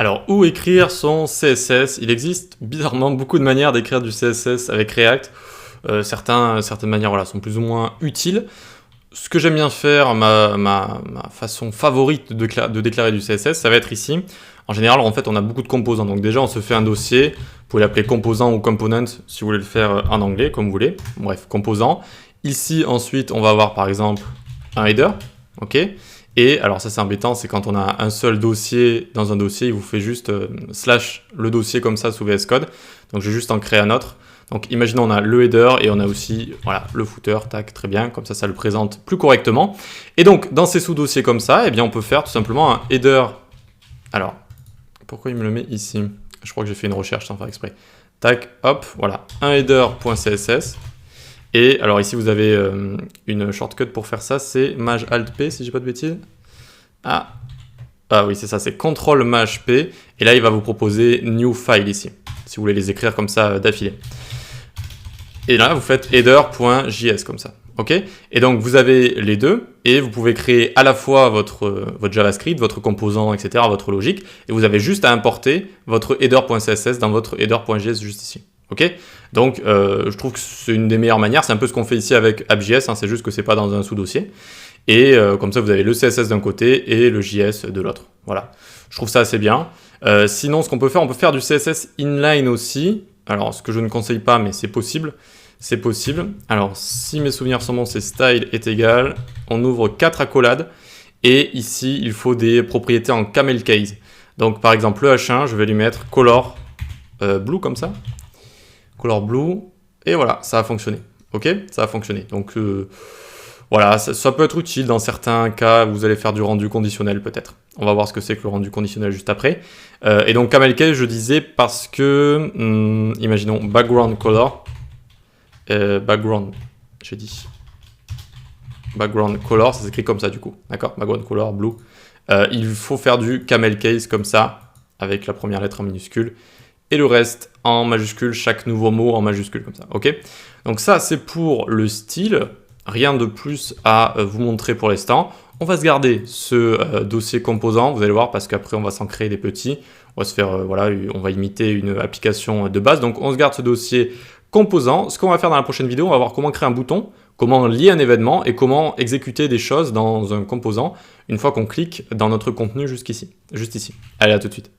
Alors, où écrire son CSS? Il existe bizarrement beaucoup de manières d'écrire du CSS avec React. Certaines manières voilà, sont plus ou moins utiles. Ce que j'aime bien faire, ma façon favorite de déclarer du CSS, ça va être ici. En général, en fait, on a beaucoup de composants. Donc déjà, on se fait un dossier. Vous pouvez l'appeler composant ou component si vous voulez le faire en anglais, comme vous voulez. Bref, composant. Ici, ensuite, on va avoir par exemple un header. OK. Et alors ça c'est embêtant, c'est quand on a un seul dossier dans un dossier, il vous fait juste slash le dossier comme ça sous VS Code. Donc je vais juste en créer un autre. Donc imaginons on a le header et on a aussi voilà, le footer, tac, très bien, comme ça le présente plus correctement. Et donc dans ces sous-dossiers comme ça, eh bien on peut faire tout simplement un header. Alors, pourquoi il me le met ici? Je crois que j'ai fait une recherche sans faire exprès. Tac, hop, voilà, un header.css. Et alors ici vous avez une shortcut pour faire ça, c'est Maj Alt P si je dis pas de bêtises. Ah oui c'est ça, c'est CTRL Maj P. Et là il va vous proposer New File ici, si vous voulez les écrire comme ça d'affilée. Et là vous faites header.js comme ça. Ok. Et donc vous avez les deux et vous pouvez créer à la fois votre JavaScript, votre composant, etc., votre logique. Et vous avez juste à importer votre header.css dans votre header.js juste ici. Ok, donc je trouve que c'est une des meilleures manières, c'est un peu ce qu'on fait ici avec app.js, hein, c'est juste que c'est pas dans un sous-dossier. Et comme ça vous avez le CSS d'un côté et le JS de l'autre. Voilà, je trouve ça assez bien. Sinon ce qu'on peut faire, on peut faire du CSS inline aussi. Alors ce que je ne conseille pas, mais c'est possible. C'est possible. Alors si mes souvenirs sont bons, c'est style est égal. On ouvre 4 accolades. Et ici il faut des propriétés en camel case. Donc par exemple le H1, je vais lui mettre color blue comme ça. Color blue, et voilà, ça a fonctionné. Ok, ça a fonctionné. Donc voilà, ça peut être utile dans certains cas, vous allez faire du rendu conditionnel peut-être. On va voir ce que c'est que le rendu conditionnel juste après. Et donc camel case, je disais parce que, imaginons background color, background, j'ai dit, background color, ça s'écrit comme ça du coup, d'accord, background color blue. Il faut faire du camel case comme ça, avec la première lettre en minuscule. Et le reste en majuscule, chaque nouveau mot en majuscule comme ça, ok? Donc ça, c'est pour le style, rien de plus à vous montrer pour l'instant. On va se garder ce dossier composant, vous allez voir, parce qu'après on va s'en créer des petits. On va se faire, voilà, on va imiter une application de base. Donc on se garde ce dossier composant. Ce qu'on va faire dans la prochaine vidéo, on va voir comment créer un bouton, comment lier un événement et comment exécuter des choses dans un composant une fois qu'on clique dans notre contenu juste ici. Allez, à tout de suite.